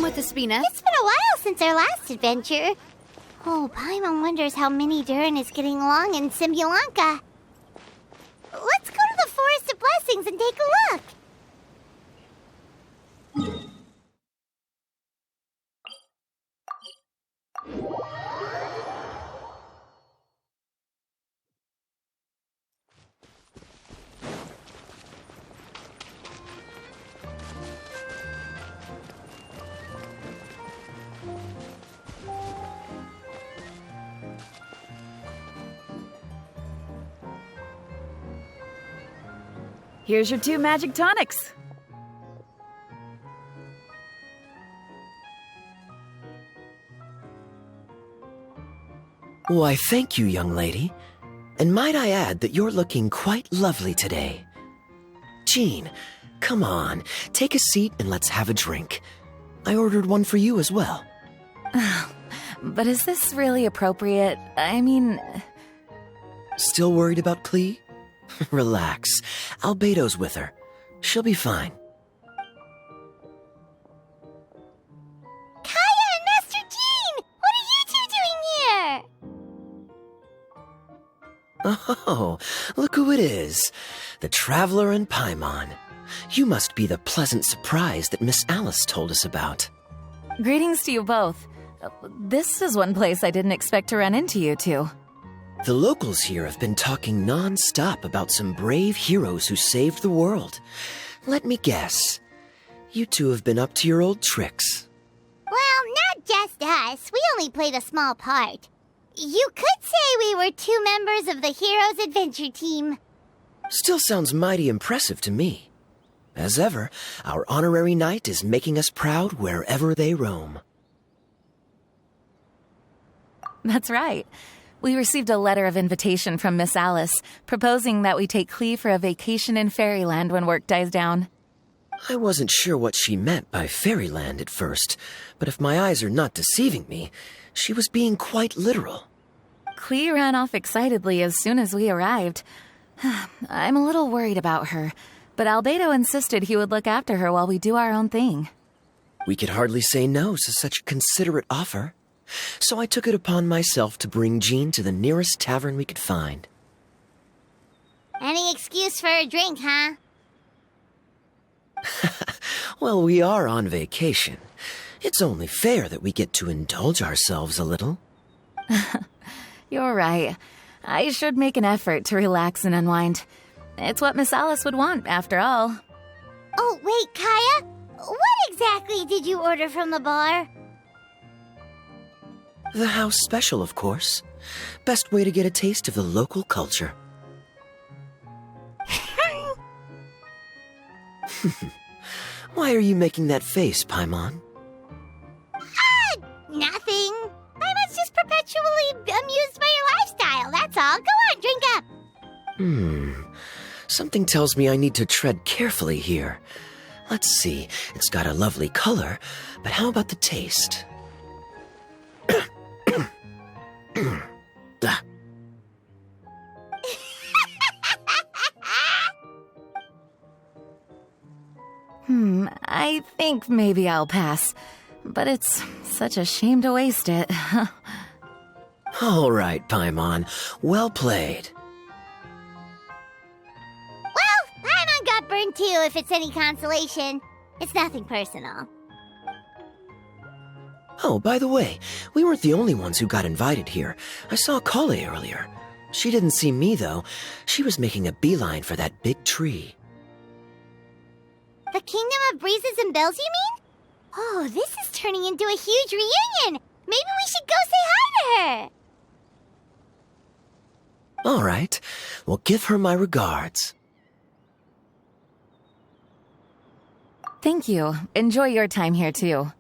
with Espina? It's been a while since our last adventure. Oh, Paimon wonders how Mini Durin is getting along in Simulanka. Let's go to the Forest of Blessings and take a look. Here's your 2 magic tonics. Why, thank you, young lady. And might I add that you're looking quite lovely today. Jean, come on, take a seat and let's have a drink. I ordered one for you as well. But is this really appropriate? I mean... Still worried about Klee? Relax. Albedo's with her. She'll be fine. Kaya and Master Jean! What are you two doing here? Oh, look who it is. The Traveler and Paimon. You must be the pleasant surprise that Miss Alice told us about. Greetings to you both. This is one place I didn't expect to run into you two. The locals here have been talking non-stop about some brave heroes who saved the world. Let me guess. You two have been up to your old tricks. Well, not just us. We only played a small part. You could say we were 2 members of the Heroes Adventure Team. Still sounds mighty impressive to me. As ever, our honorary knight is making us proud wherever they roam. That's right. We received a letter of invitation from Miss Alice, proposing that we take Klee for a vacation in Fairyland when work dies down. I wasn't sure what she meant by Fairyland at first, but if my eyes are not deceiving me, she was being quite literal. Klee ran off excitedly as soon as we arrived. I'm a little worried about her, but Albedo insisted he would look after her while we do our own thing. We could hardly say no to such a considerate offer. So I took it upon myself to bring Jean to the nearest tavern we could find. Any excuse for a drink, huh? Well, we are on vacation. It's only fair that we get to indulge ourselves a little. You're right. I should make an effort to relax and unwind. It's what Miss Alice would want, after all. Oh, wait, Kaya? What exactly did you order from the bar? The house special, of course. Best way to get a taste of the local culture. Why are you making that face, Paimon? Nothing. I'm just perpetually amused by your lifestyle, that's all. Go on, drink up. Something tells me I need to tread carefully here. Let's see, it's got a lovely color, but how about the taste? I think maybe I'll pass. But it's such a shame to waste it. All right, Paimon. Well played. Well, Paimon got burned too, if it's any consolation. It's nothing personal. Oh, by the way, we weren't the only ones who got invited here. I saw Kale earlier. She didn't see me, though. She was making a beeline for that big tree. The Kingdom of Breezes and Bells, you mean? Oh, this is turning into a huge reunion. Maybe we should go say hi to her. All right. Well, give her my regards. Thank you. Enjoy your time here, too.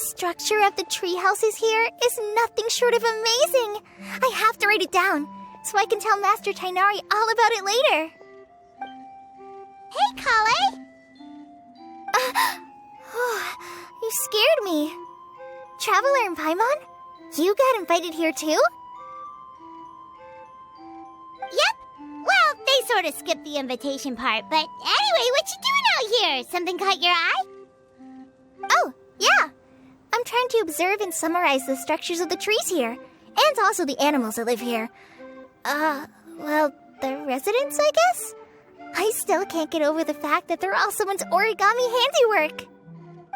structure of the tree houses here is nothing short of amazing. I have to write it down so I can tell Master Tighnari all about it later. Hey, Kale! You scared me. Traveler and Paimon, you got invited here too? Yep. Well, they sort of skipped the invitation part, but anyway, what you doing out here? Something caught your eye? Oh, yeah. I'm trying to observe and summarize the structures of the trees here, and also the animals that live here. Well, the residents, I guess? I still can't get over the fact that they're all someone's origami handiwork.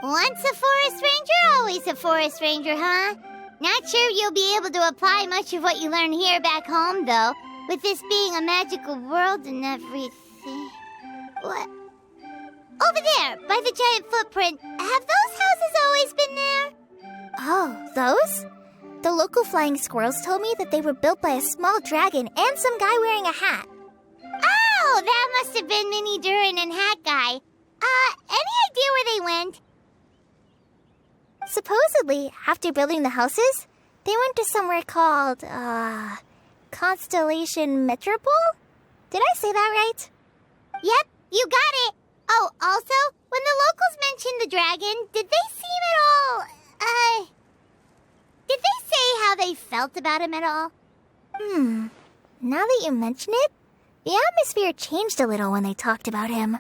Once a forest ranger, always a forest ranger, huh? Not sure you'll be able to apply much of what you learn here back home, though, with this being a magical world and everything. What? Over there, by the giant footprint, have those houses always been there? Oh, those? The local flying squirrels told me that they were built by a small dragon and some guy wearing a hat. Oh, that must have been Mini Durin and Hat Guy. Any idea where they went? Supposedly, after building the houses, they went to somewhere called, Constellation Metropole? Did I say that right? Yep, you got it. Oh, also, when the locals mentioned the dragon, did they seem at all, did they say how they felt about him at all? Now that you mention it, the atmosphere changed a little when they talked about him.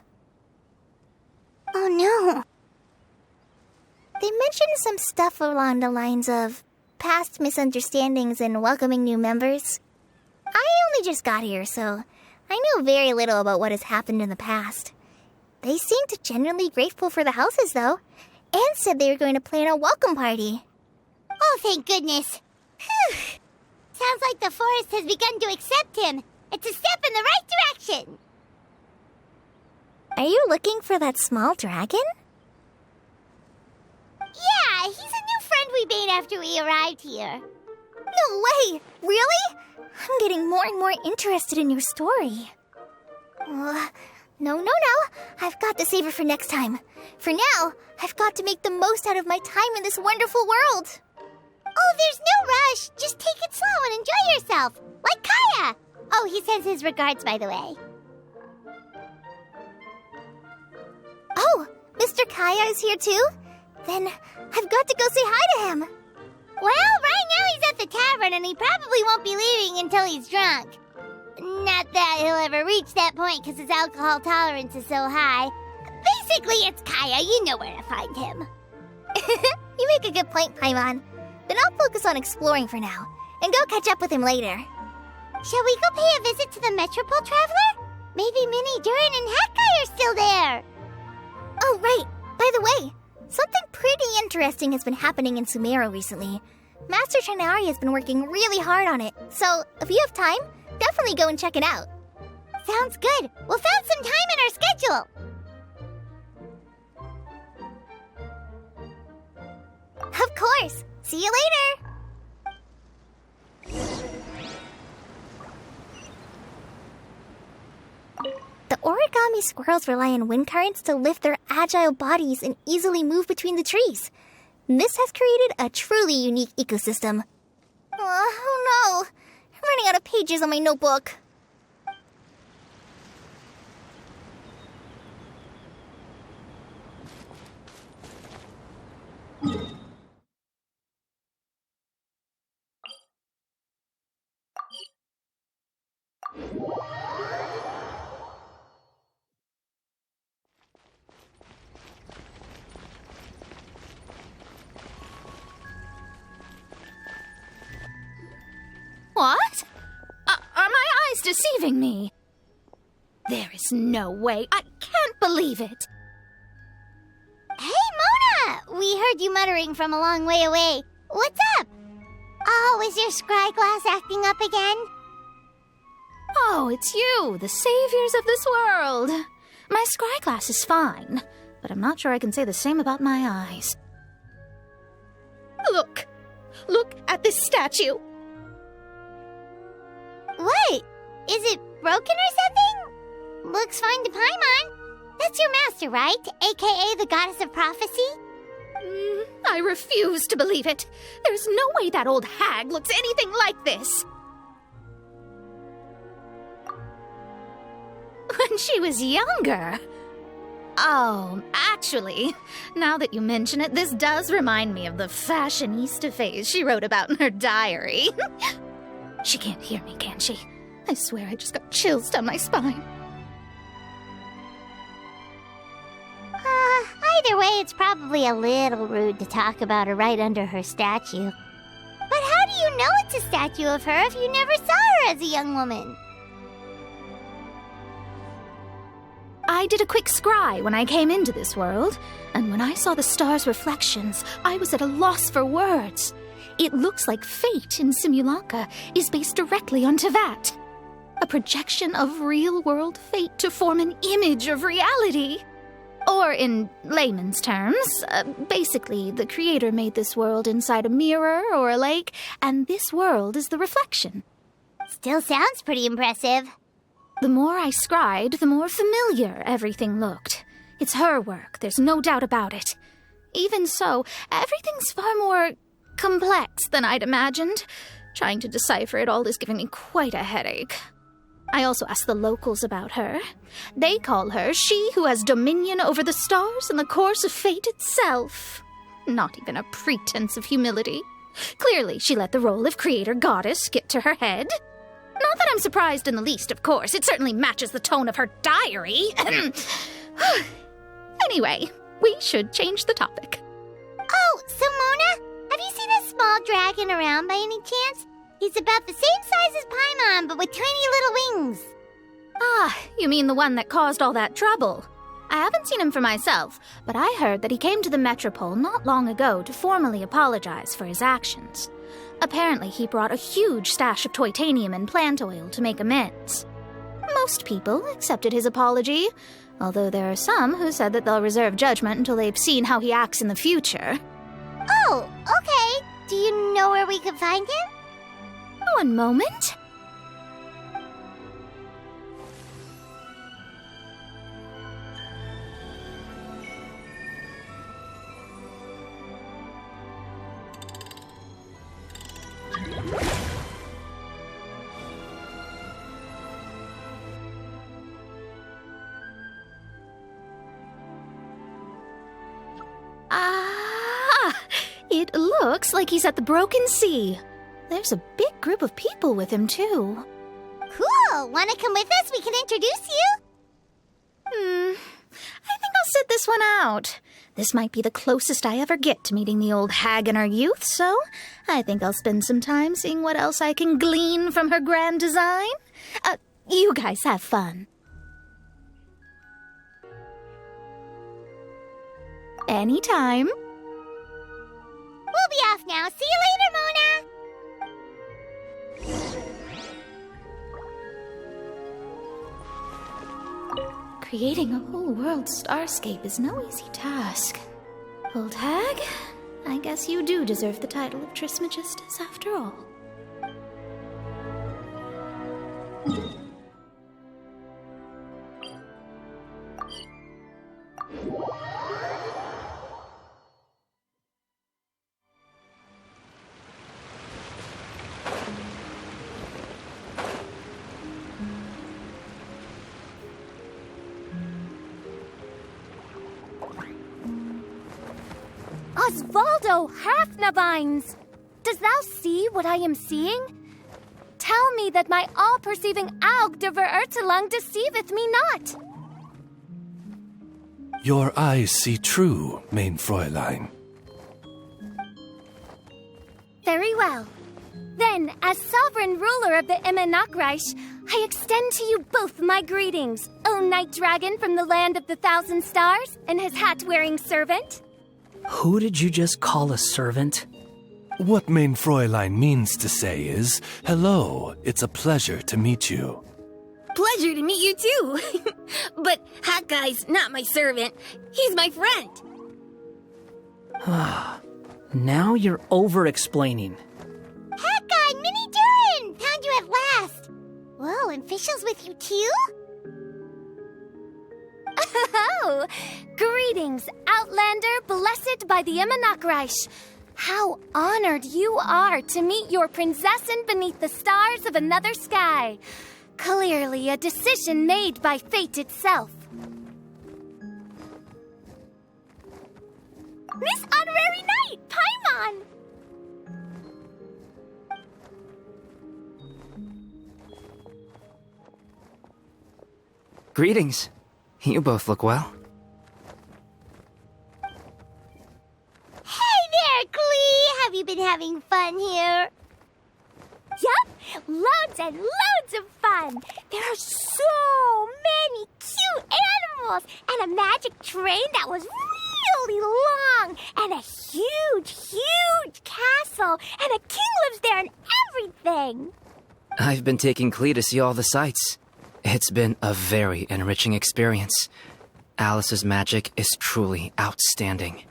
Oh no. They mentioned some stuff along the lines of past misunderstandings and welcoming new members. I only just got here, so I know very little about what has happened in the past. They seemed genuinely grateful for the houses, though, and said they were going to plan a welcome party. Oh, thank goodness. Phew. Sounds like the forest has begun to accept him. It's a step in the right direction. Are you looking for that small dragon? Yeah, he's a new friend we made after we arrived here. No way! Really? I'm getting more and more interested in your story. No. I've got to save it for next time. For now, I've got to make the most out of my time in this wonderful world. Oh, there's no rush. Just take it slow and enjoy yourself. Like Kaya. Oh, he sends his regards, by the way. Oh, Mr. Kaya is here too? Then I've got to go say hi to him. Well, right now he's at the tavern and he probably won't be leaving until he's drunk. Not that he'll ever reach that point because his alcohol tolerance is so high. Basically, it's Kaya. You know where to find him. You make a good point, Paimon. Then I'll focus on exploring for now and go catch up with him later. Shall we go pay a visit to the Metropole, Traveler? Maybe Mini Durin and Hat Guy are still there. Oh, right. By the way, something pretty interesting has been happening in Sumeru recently. Master Tighnari has been working really hard on it, so if you have time, definitely go and check it out. Sounds good. We'll find some time in our schedule. Of course. See you later. The origami squirrels rely on wind currents to lift their agile bodies and easily move between the trees. This has created a truly unique ecosystem. Oh no! I'm running out of pages on my notebook. What? Are my eyes deceiving me? There is no way. I can't believe it. Hey, Mona! We heard you muttering from a long way away. What's up? Oh, is your scry glass acting up again? Oh, it's you, the saviors of this world. My scry glass is fine, but I'm not sure I can say the same about my eyes. Look! Look at this statue! What? Is it broken or something? Looks fine to Paimon. That's your master, right? AKA the goddess of prophecy? I refuse to believe it. There's no way that old hag looks anything like this. When she was younger. Oh, actually, now that you mention it, this does remind me of the fashionista phase she wrote about in her diary. She can't hear me, can she? I swear I just got chills down my spine. Either way, it's probably a little rude to talk about her right under her statue. But how do you know it's a statue of her if you never saw her as a young woman? I did a quick scry when I came into this world, and when I saw the stars' reflections, I was at a loss for words. It looks like fate in Simulanka is based directly on Tevat. A projection of real-world fate to form an image of reality. Or in layman's terms, basically the creator made this world inside a mirror or a lake, and this world is the reflection. Still sounds pretty impressive. The more I scried, the more familiar everything looked. It's her work, there's no doubt about it. Even so, everything's far more complex than I'd imagined. Trying to decipher it all is giving me quite a headache. I also asked the locals about her. They call her she who has dominion over the stars and the course of fate itself. Not even a pretense of humility. Clearly, she let the role of creator goddess get to her head. Not that I'm surprised in the least, of course. It certainly matches the tone of her diary. Anyway, we should change the topic. Oh, so Mona, have you seen a small dragon around by any chance? He's about the same size as Paimon, but with tiny little wings. Ah, you mean the one that caused all that trouble? I haven't seen him for myself, but I heard that he came to the Metropole not long ago to formally apologize for his actions. Apparently, he brought a huge stash of Toitanium and plant oil to make amends. Most people accepted his apology, although there are some who said that they'll reserve judgment until they've seen how he acts in the future. Oh, okay. Do you know where we can find him? One moment. It looks like he's at the Broken Sea. There's a big group of people with him, too. Cool! Wanna come with us? We can introduce you? I think I'll sit this one out. This might be the closest I ever get to meeting the old hag in her youth, so I think I'll spend some time seeing what else I can glean from her grand design. You guys have fun. Anytime. We'll be off now. See you later, Mona! Creating a whole world starscape is no easy task. Old hag, I guess you do deserve the title of Trismegistus after all. Osvaldo Halfnavines! Does thou see what I am seeing? Tell me that my all-perceiving Aug de Verurtelung deceiveth me not. Your eyes see true, mein Fräulein. Very well. Then, as sovereign ruler of the Immenachreich, I extend to you both my greetings, O Night Dragon from the land of the Thousand Stars and his hat-wearing servant. Who did you just call a servant? What mein Fräulein means to say is, hello, it's a pleasure to meet you. Pleasure to meet you too. But Hat Guy's not my servant. He's my friend. Now you're over-explaining. Hat Guy, Mini Durin! Found you at last! Whoa, and Fischl's with you too? Oh, greetings, Outlander blessed by the Immonakreich. How honored you are to meet your prinzessin beneath the stars of another sky. Clearly a decision made by fate itself. Miss Honorary Knight, Paimon! Greetings. You both look well. Hey there, Klee! Have you been having fun here? Yup, loads and loads of fun. There are so many cute animals and a magic train that was really long and a huge castle and a king lives there and everything. I've been taking Klee to see all the sights. It's been a very enriching experience. Alice's magic is truly outstanding.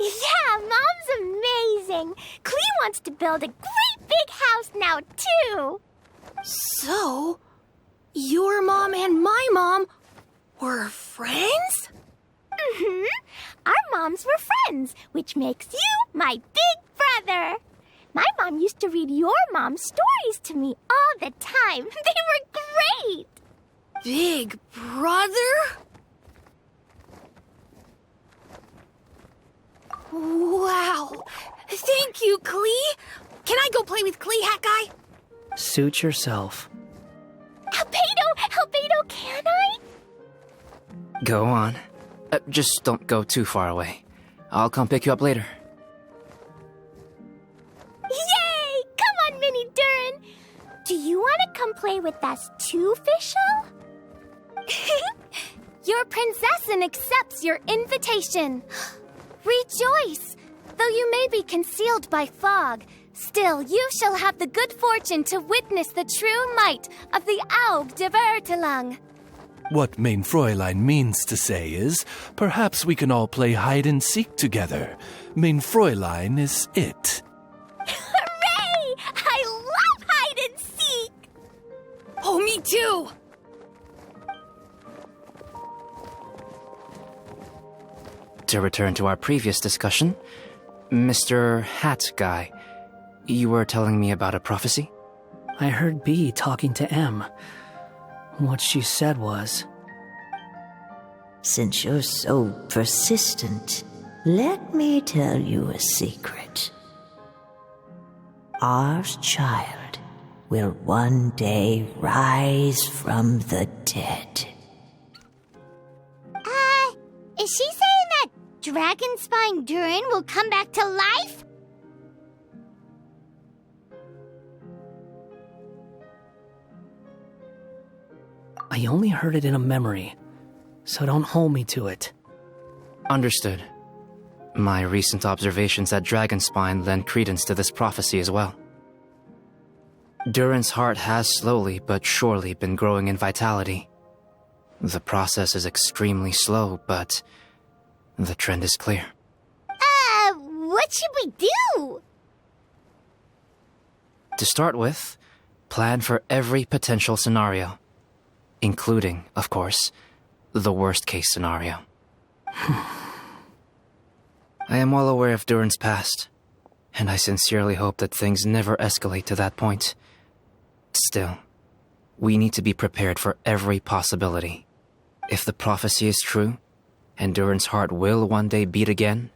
Yeah, Mom's amazing. Klee wants to build a great big house now, too. So, your mom and my mom were friends? Mm-hmm. Our moms were friends, which makes you my big brother. My mom used to read your mom's stories to me all the time. They were great. Big brother? Wow. Thank you, Klee. Can I go play with Klee, Hat Guy? Suit yourself. Albedo, can I? Go on. Just don't go too far away. I'll come pick you up later. Yay! Come on, Mini Durin. Do you want to come play with us too, Fischl? Your prinzessin accepts your invitation. Rejoice! Though you may be concealed by fog, still you shall have the good fortune to witness the true might of the Aug de Vertelang. What Mein Fräulein means to say is, perhaps we can all play hide-and-seek together. Mein Fräulein is it. Hooray! I love hide-and-seek! Oh, me too! To return to our previous discussion, Mr. Hat Guy, you were telling me about a prophecy? I heard B talking to M. What she said was... Since you're so persistent, let me tell you a secret. Our child will one day rise from the dead. Is she saying that Dragon Spine Durin will come back to life? I only heard it in a memory, so don't hold me to it. Understood. My recent observations at Dragonspine lend credence to this prophecy as well. Durin's heart has slowly but surely been growing in vitality. The process is extremely slow, but the trend is clear. What should we do? To start with, plan for every potential scenario, including, of course, the worst-case scenario. I am well aware of Durin's past, and I sincerely hope that things never escalate to that point. Still, we need to be prepared for every possibility. If the prophecy is true, and Durin's heart will one day beat again,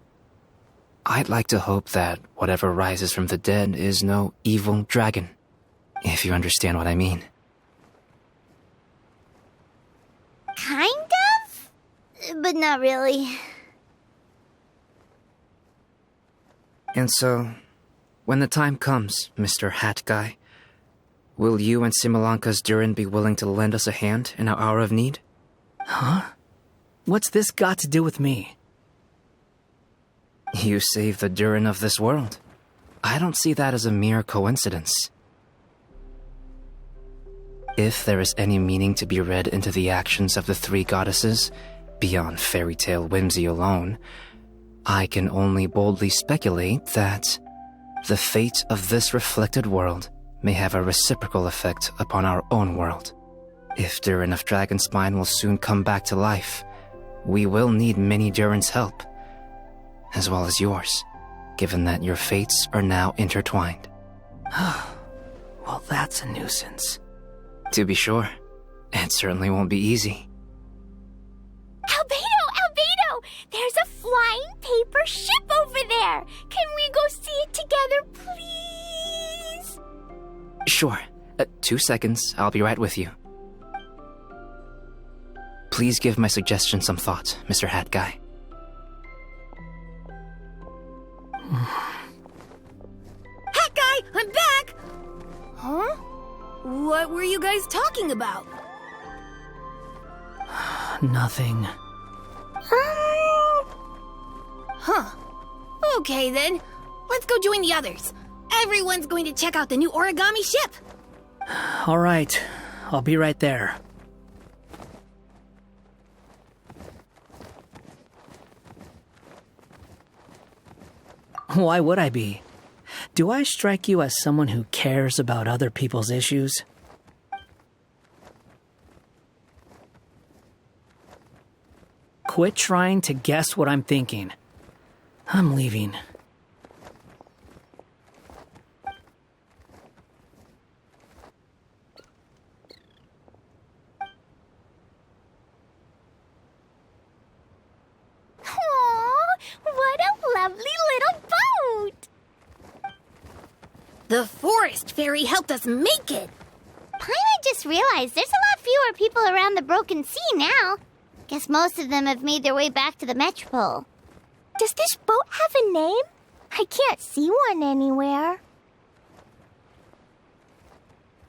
I'd like to hope that whatever rises from the dead is no evil dragon, if you understand what I mean. Kind of? But not really. And so, when the time comes, Mr. Hat Guy, will you and Simulanka's Durin be willing to lend us a hand in our hour of need? Huh? What's this got to do with me? You saved the Durin of this world. I don't see that as a mere coincidence. If there is any meaning to be read into the actions of the three goddesses, beyond fairy tale whimsy alone, I can only boldly speculate that the fate of this reflected world may have a reciprocal effect upon our own world. If Durin of Dragonspine will soon come back to life, we will need many Durin's help, as well as yours, given that your fates are now intertwined. Well, that's a nuisance. To be sure, it certainly won't be easy. Albedo! There's a flying paper ship over there! Can we go see it together, please? Sure. 2 seconds, I'll be right with you. Please give my suggestion some thought, Mr. Hat Guy. Hat Guy, I'm back! Huh? What were you guys talking about? Nothing. Huh. Okay then. Let's go join the others. Everyone's going to check out the new origami ship. All right. I'll be right there. Why would I be? Do I strike you as someone who cares about other people's issues? Quit trying to guess what I'm thinking. I'm leaving. What a lovely little boat! The forest fairy helped us make it. Paimon just realized there's a lot fewer people around the Broken Sea now. Guess most of them have made their way back to the Metropole. Does this boat have a name? I can't see one anywhere.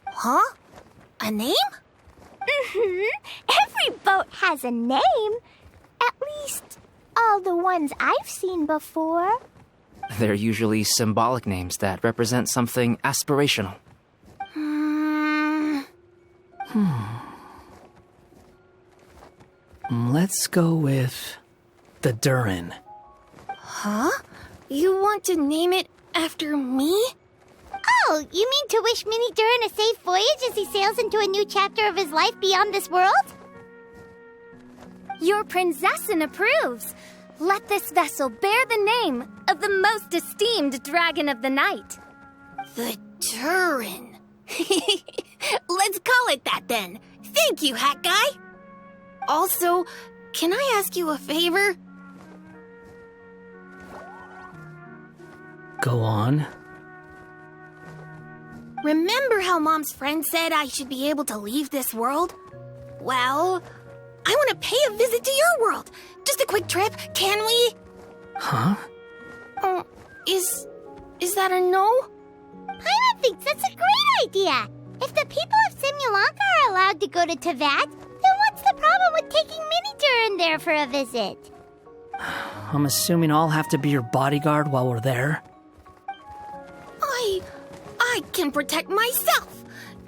Huh? A name? Every boat has a name. At least, all the ones I've seen before. They're usually symbolic names that represent something aspirational. Let's go with the Durin. Huh? You want to name it after me? Oh, you mean to wish Mini Durin a safe voyage as he sails into a new chapter of his life beyond this world? Your princessin approves. Let this vessel bear the name of the most esteemed dragon of the night. The Durin. Let's call it that then. Thank you, Hat Guy. Also, can I ask you a favor? Go on. Remember how Mom's friend said I should be able to leave this world? Well, I want to pay a visit to your world. Just a quick trip, can we? Huh? Is that a no? Paimon thinks that's a great idea. If the people of Simulanka are allowed to go to Teyvat, then what's the problem with taking Mini Durin there for a visit? I'm assuming I'll have to be your bodyguard while we're there. I can protect myself.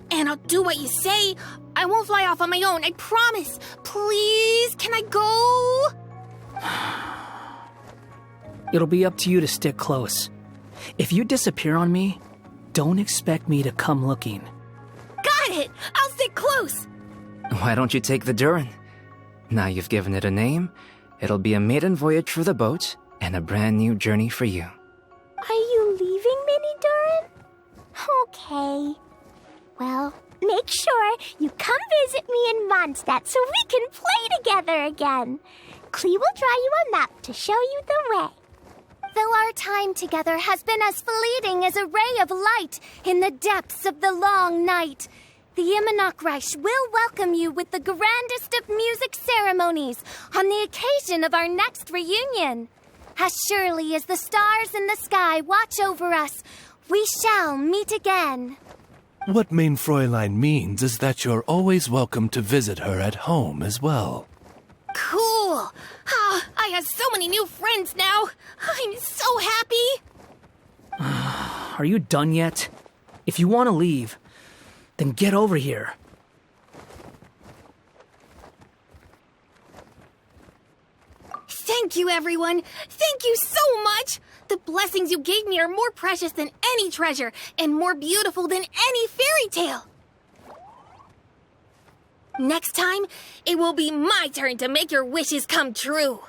And I'll do what you say. I won't fly off on my own, I promise. Please, can I go? It'll be up to you to stick close. If you disappear on me, don't expect me to come looking. Got it! I'll stick close! Why don't you take the Durin? Now you've given it a name, it'll be a maiden voyage for the boat and a brand new journey for you. Are you leaving, Mini Durin? Okay. Well, make sure you come visit me in Mondstadt so we can play together again. Klee will draw you a map to show you the way. Though our time together has been as fleeting as a ray of light in the depths of the long night, the Imanakreich will welcome you with the grandest of music ceremonies on the occasion of our next reunion. As surely as the stars in the sky watch over us, we shall meet again. What Mein Fräulein means is that you're always welcome to visit her at home as well. Cool! I have so many new friends now. I'm so happy. Are you done yet? If you want to leave, then get over here. Thank you, everyone. Thank you so much. The blessings you gave me are more precious than any treasure and more beautiful than any fairy tale. Next time, it will be my turn to make your wishes come true.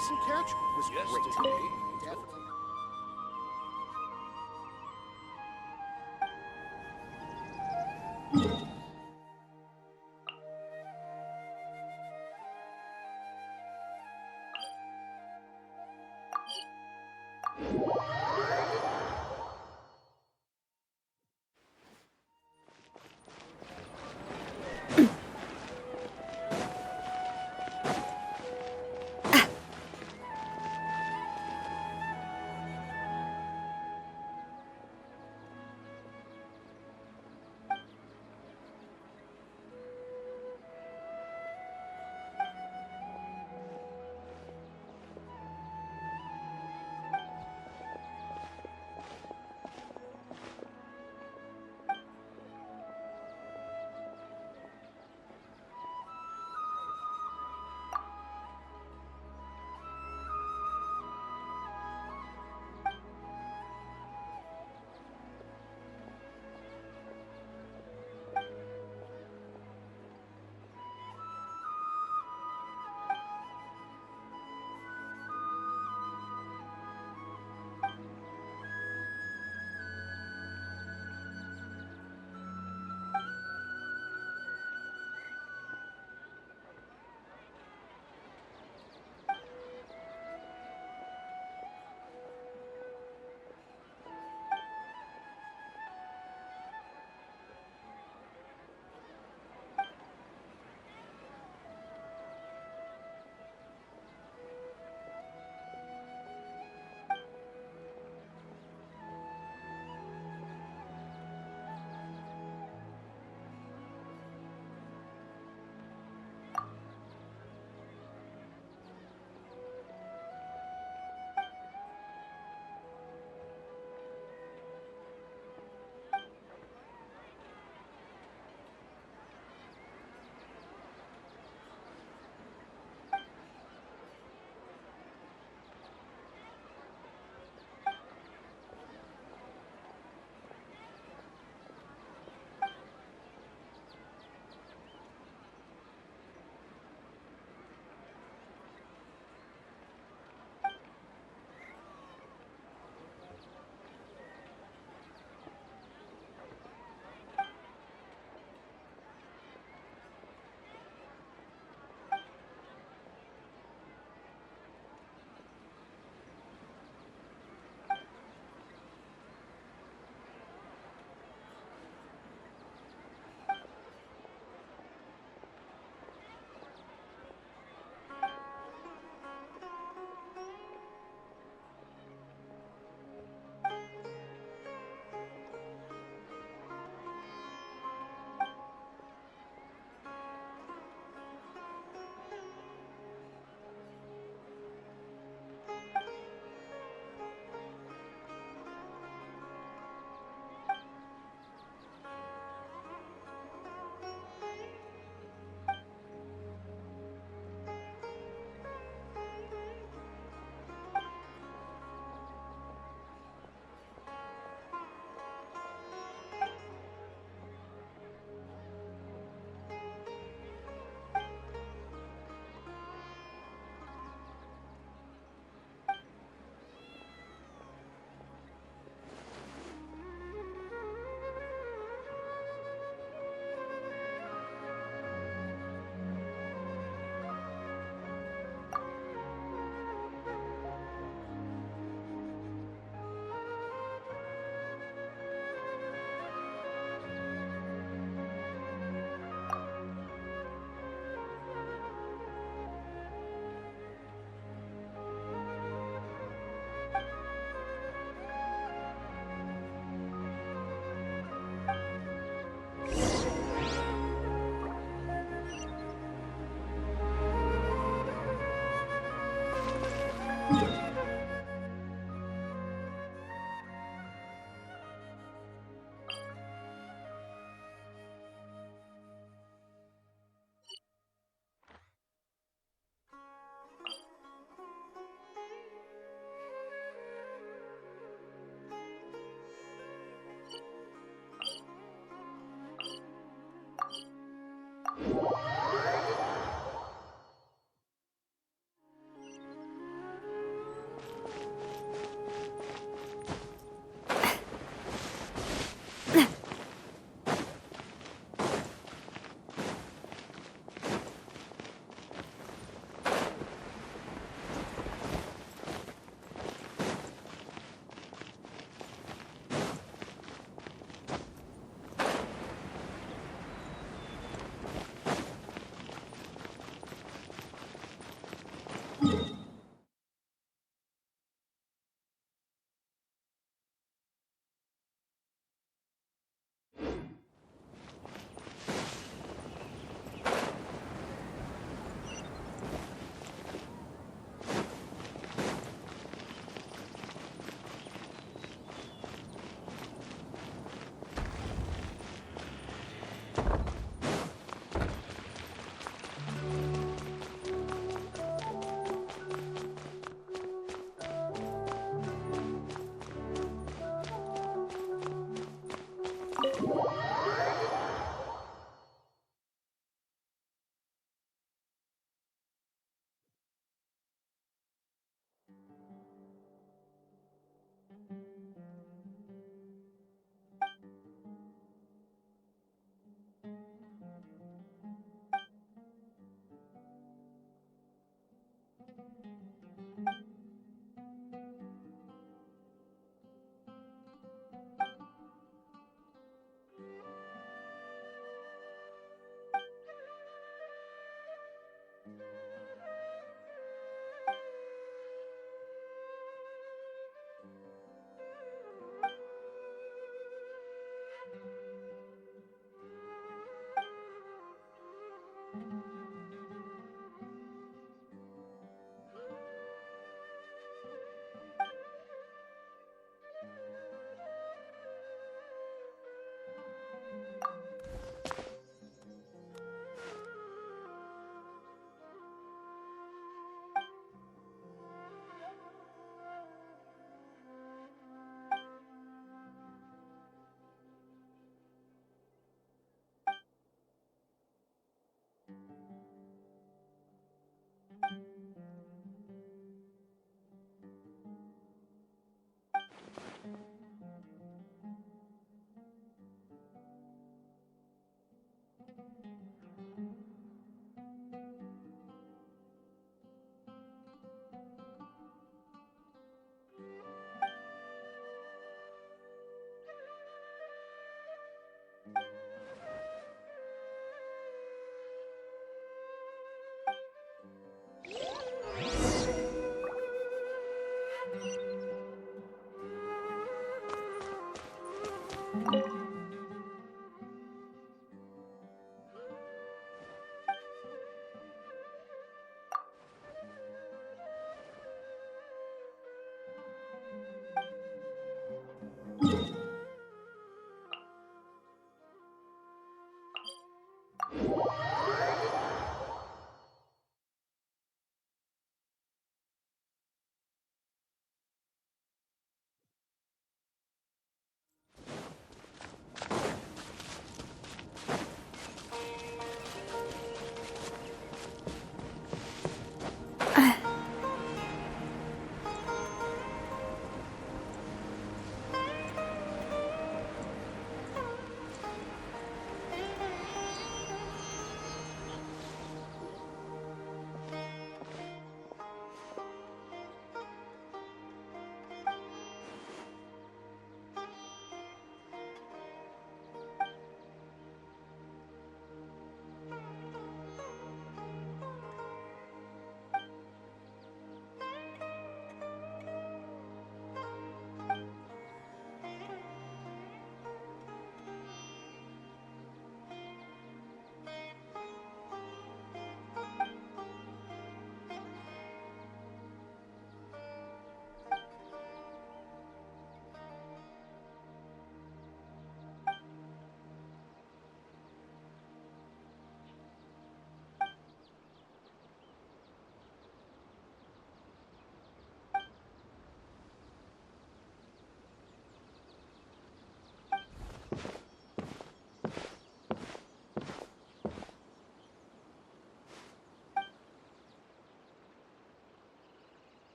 recent character was great. Definitely.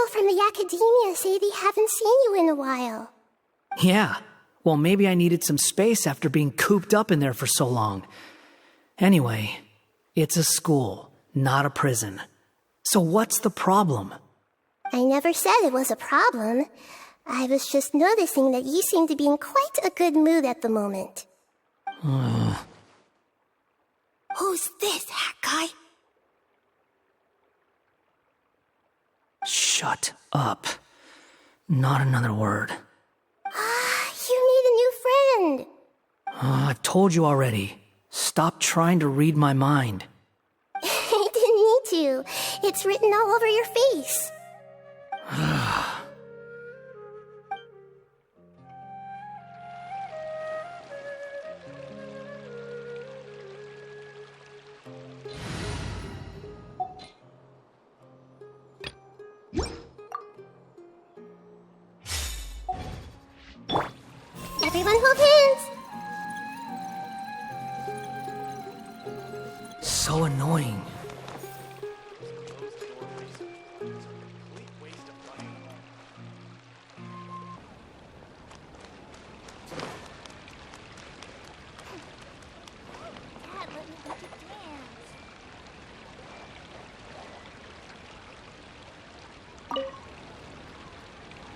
people from the academia say they haven't seen you in a while. Yeah, well, maybe I needed some space after being cooped up in there for so long. Anyway, it's a school, not a prison. So what's the problem? I never said it was a problem. I was just noticing that you seem to be in quite a good mood at the moment. Who's this, hat guy? Shut up. Not another word. You need a new friend. I've told you already. Stop trying to read my mind. I didn't need to. It's written all over your face. Everyone hold hands. So annoying.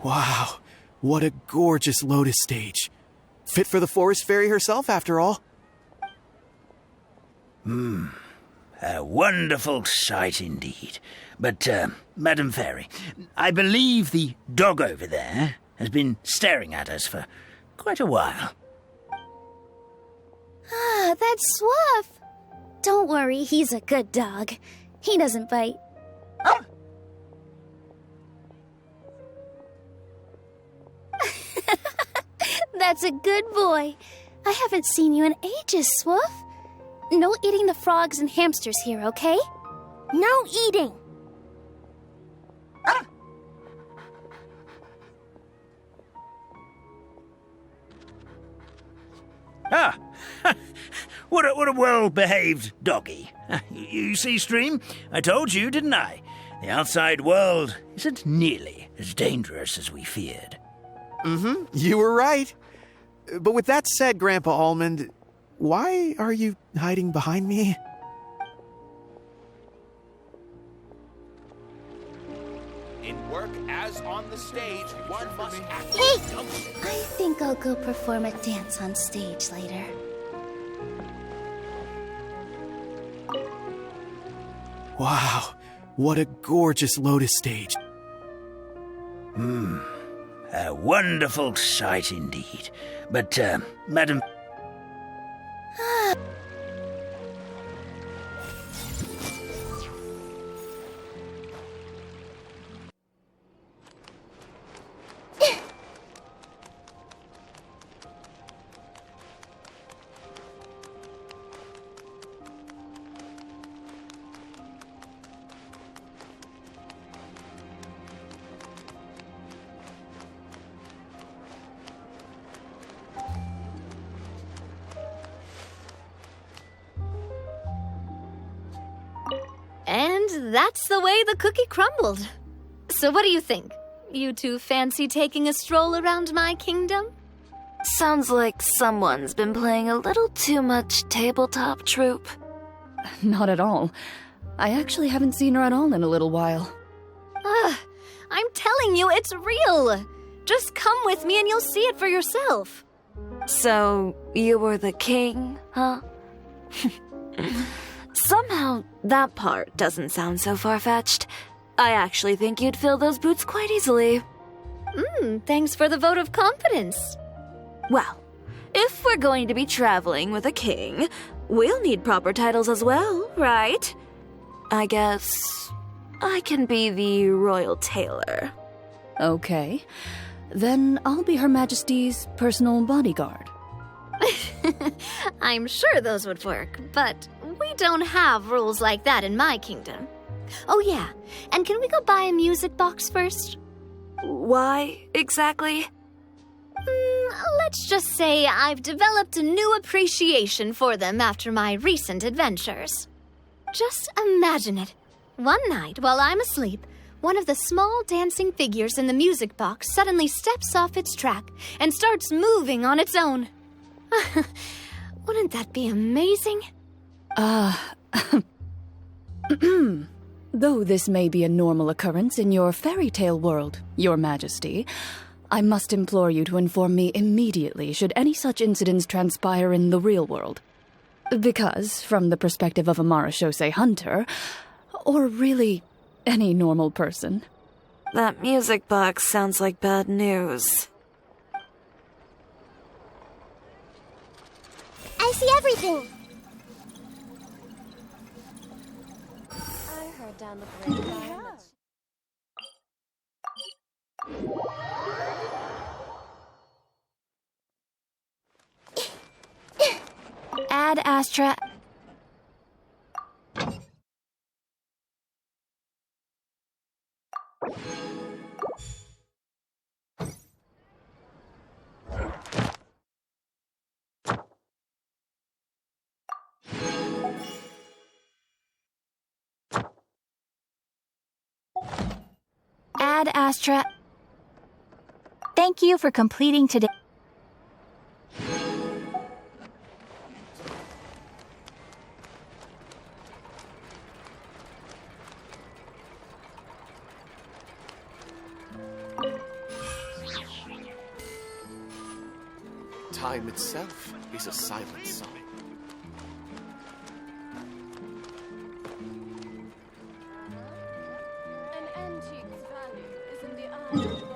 Wow, what a gorgeous lotus stage. Fit for the forest fairy herself, after all. A wonderful sight indeed. But, Madam Fairy, I believe the dog over there has been staring at us for quite a while. Ah, that's Swuff. Don't worry, he's a good dog. He doesn't bite. That's a good boy. I haven't seen you in ages, Swuff. No eating the frogs and hamsters here, okay? No eating. What a well-behaved doggy. You see, Stream? I told you, didn't I? The outside world isn't nearly as dangerous as we feared. You were right. But with that said, Grandpa Almond, why are you hiding behind me? In work as on the stage, one must act. Hey! I think I'll go perform a dance on stage later. Wow, what a gorgeous lotus stage. A wonderful sight indeed. But, Madam... And that's the way the cookie crumbled. So what do you think? You two fancy taking a stroll around my kingdom? Sounds like someone's been playing a little too much tabletop troop. Not at all. I actually haven't seen her at all in a little while. I'm telling you, it's real. Just come with me and you'll see it for yourself. So, you were the king, huh? Somehow, that part doesn't sound so far-fetched. I actually think you'd fill those boots quite easily. Thanks for the vote of confidence. Well, if we're going to be traveling with a king, we'll need proper titles as well, right? I guess I can be the royal tailor. Okay. Then I'll be Her Majesty's personal bodyguard. I'm sure those would work, but we don't have rules like that in my kingdom. Oh yeah, and can we go buy a music box first? Why, exactly? Let's just say I've developed a new appreciation for them after my recent adventures. Just imagine it. One night, while I'm asleep, one of the small dancing figures in the music box suddenly steps off its track and starts moving on its own. Wouldn't that be amazing? Though this may be a normal occurrence in your fairy tale world, Your Majesty, I must implore you to inform me immediately should any such incidents transpire in the real world. Because, from the perspective of a Marashose hunter, or really any normal person... That music box sounds like bad news. I see everything! I heard down the parade. Ad Astra. Ad Astra. Thank you for completing today. Time itself is a silent sign. An antique's value is in the eye of the beholder.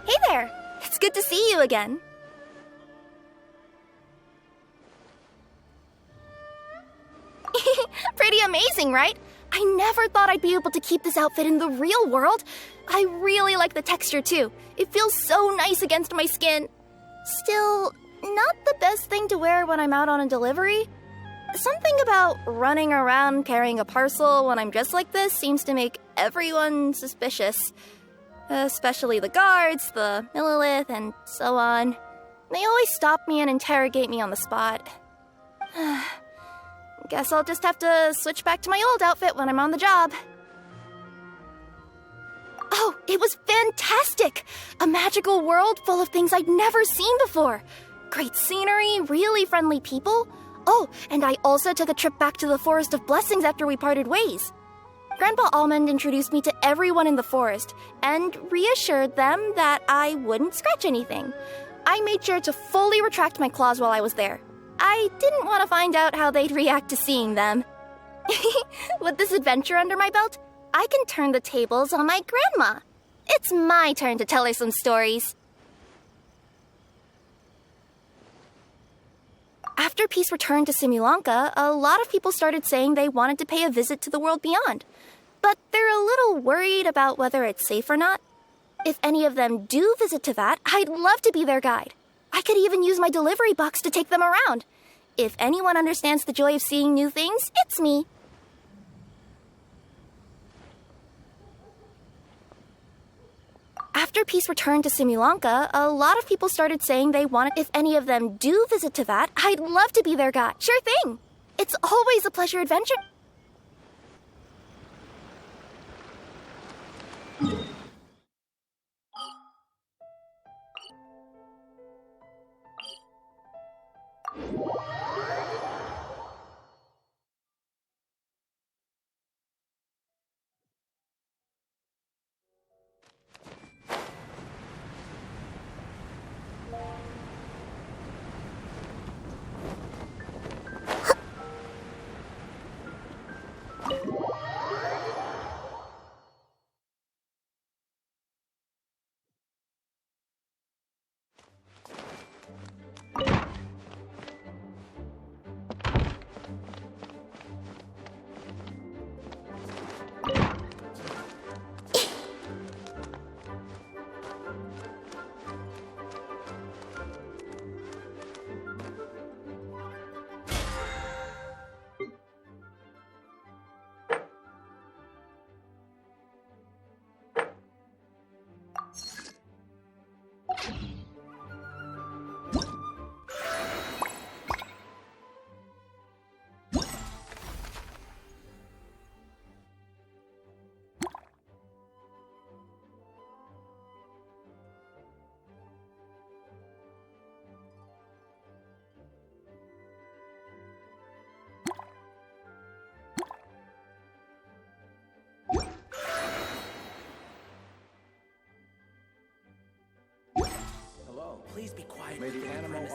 Hey there! It's good to see you again. Pretty amazing, right? I never thought I'd be able to keep this outfit in the real world. I really like the texture too. It feels so nice against my skin. Still, not the best thing to wear when I'm out on a delivery. Something about running around carrying a parcel when I'm dressed like this seems to make everyone suspicious. Especially the guards, the Millilith, and so on. They always stop me and interrogate me on the spot. Guess I'll just have to switch back to my old outfit when I'm on the job. Oh, it was fantastic! A magical world full of things I'd never seen before. Great scenery, really friendly people. Oh, and I also took a trip back to the Forest of Blessings after we parted ways. Grandpa Almond introduced me to everyone in the forest and reassured them that I wouldn't scratch anything. I made sure to fully retract my claws while I was there. I didn't want to find out how they'd react to seeing them. With this adventure under my belt, I can turn the tables on my grandma. It's my turn to tell her some stories. After peace returned to Simulanka, a lot of people started saying they wanted to pay a visit to the world beyond. But they're a little worried about whether it's safe or not. If any of them do visit to that, I'd love to be their guide. I could even use my delivery box to take them around. If anyone understands the joy of seeing new things, it's me. After peace returned to Simulanka, a lot of people started saying they wanted... If any of them do visit to that, I'd love to be their guide. Sure thing. It's always a pleasure adventure. Please be quiet. May the animal